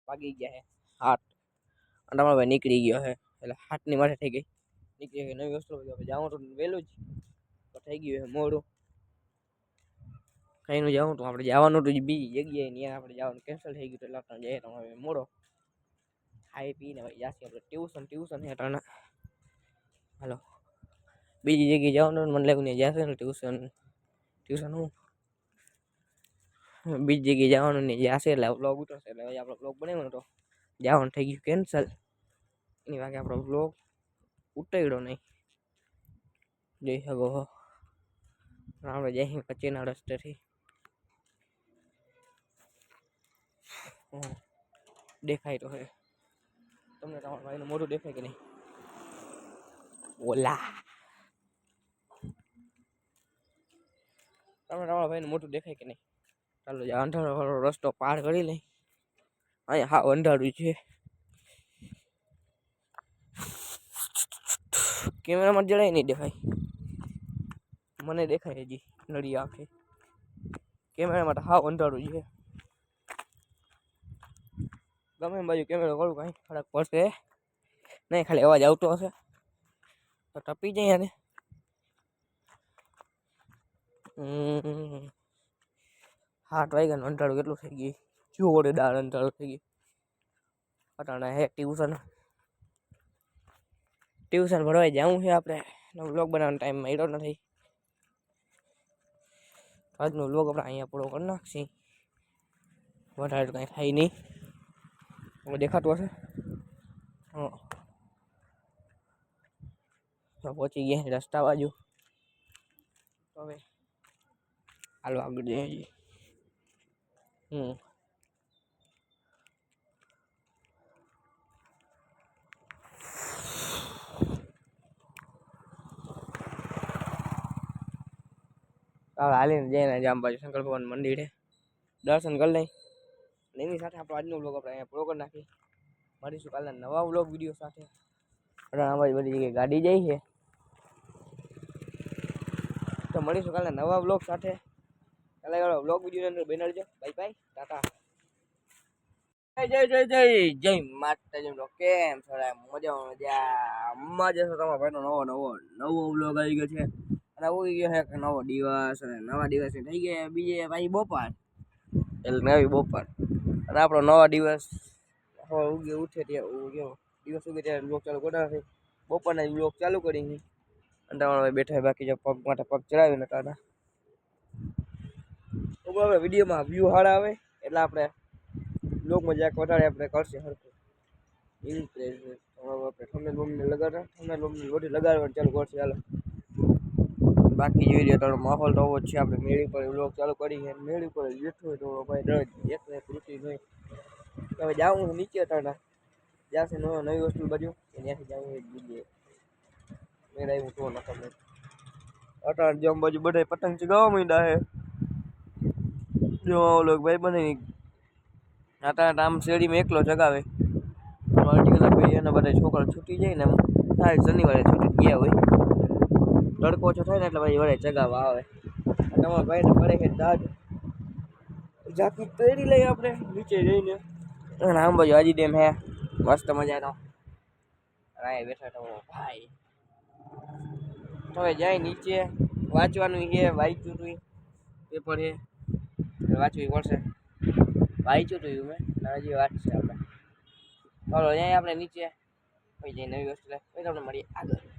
વાગી ગયા છે 8 અને અમારો ભાઈ નીકળી ગયો છે એટલે 8 ની માથે થઈ ગઈ નીકળી ગઈ નવી વસ્તુ જાઉં તો વહેલું જ તો થઈ ગયું છે મોડું કઈનું જવું તો આપણે જવાનું તો બીજી જગ્યાએ ત્યાં આપણે જવાનું કેન્સલ થઈ ગયું એટલે આપણે જઈએ તો મોડો ખાઈ પીને ભાઈ જાસી આપણે ટ્યુશન છે ટાણા હાલો બીજી જગ્યાએ જવાનું મને લાગ્યું ને જશે ને ટ્યુશન હું બીજી જગ્યાએ જવાનું ને જશે એટલે બ્લોગ ઉતરશે એટલે આપણો બ્લોગ બનાવ્યો તો જવાનું થઈ ગયું કેન્સલ એની વાગે આપણો બ્લોગ ઉતાર્યો નહીં જોઈ શકો હો આપણે જઈ કચ્ચીના રસ્તેથી દેખાય તો હે તમને તમારા ભાઈનું મોઢું દેખાય કે નહીં ઓલા તમને તમારા ભાઈનું મોઢું દેખાય કે નહીં ચાલો જ અંધારો રસ્તો પાર કરી લઈ અહીંયા હા અંધારું છે કેમેરામાં જરાય નહીં દેખાય મને દેખાય હજી નડી આંખે કેમેરામાં તો હાવ અંધારું છે ગમે બાજુ કેમેરો કરું કાંઈ ફરક પડશે નહીં ખાલી અવાજ આવતો હશે તો ટપી જાય ને 8 વાગ્યાનું અંધારું કેટલું થઈ ગયું જો વડે દાળ અંધારું થઈ ગયું અટાણા હે ટ્યુશન ભરવાઈ જવું છે આપણે વ્લોગ બનાવવાનો ટાઈમ મળ્યો નથી આજનો વ્લોગ આપણે અહીંયા પૂરો કરી નાખશી વધારે કાંઈ થાય નહીં હવે દેખાતું હશે પહોંચી ગયા રસ્તા બાજુ હવે હાલો આગળ જઈએ હાલીને જઈને જામ બાજુ શંકર ભગવાન મંદિરે દર્શન કરી લઈ એની સાથે આપણો આજનો વ્લોગ આપણે અહીંયા પૂરો કરી નાખી મળીશું કાલના નવા વ્લોગ વિડીયો સાથે અમારી બધી જગ્યાએ ગાડી જાય છે તો મળીશું કાલના નવા વ્લોગ સાથે કાલે વ્લોગ વિડીયોની અંદર બેનરજો બાય બાય ટાટા જય માતાજી કેમ છો મજા જશો તમારા ભાઈનો નવો વ્લોગ આવી ગયો છે અને ઉગી ગયો છે નવો દિવસ અને નવા દિવસ થઈ ગયા બીજે પાછી બપોર એટલે નવી બપોર અને આપણો નવા દિવસ ઉઠે ત્યાં દિવસ ઉગે ત્યારે બ્લોગ ચાલુ કરતા નથી બપોરના બ્લોગ ચાલુ કરી અને તમારા બેઠા બાકી જો પગ માટે પગ ચડાવીને ટાટા આપણે વિડીયોમાં વ્યૂ સારા આવે એટલે આપણે બ્લોગ મજાક વધારે આપણે કરશે સરખું આપણે લોટી લગાડવાનું ચાલુ કરશે ચાલો બાકી જોઈ લે તારો માહોલ તો આવો જ છે આપણે મેળી પર વ્લોગ ચાલુ કરી છે મેળી પર બેઠો હોય તો ભાઈ દરજ એક કૃતિ નહીં હવે જાઉં નીચે ટાટા જ્યાંથી નવી વસ્તુ બાજુ ત્યાંથી જાઉં બીજે મેળ આવ્યું તો ન તમને અટાણ જમ બાજુ બધા પતંગ ચગાવવા માંડ્યા છે જો ઓલો ભાઈ બને અટાણ આમ શેરીમાં એકલો ચગાવે અડધી કલાક પછી એના બધા છોકરા છૂટી જાય ને એમ થાય શનિવારે છૂટી ગયા હોય તડકો ઓછો થાય ને એટલે ભાઈ વડે ચગાવવા આવે તમારા ભાઈને પડે છે દાદ જાકી પહેરી લઈએ આપણે નીચે જઈને અને આમ બાજુ હાજી ડેમ હે મસ્ત મજાનો રાય બેઠા તો ભાઈ હવે જાય નીચે વાંચવાનું છે વાંચ્યું તું પેપર છે વાંચવું પડશે વાંચ્યું તું મેં હજી વાંચશે આપણે ચાલો અહીંયા આપણે નીચે પછી જઈ નવી વસ્તુ લે પછી તમને મળીએ આગળ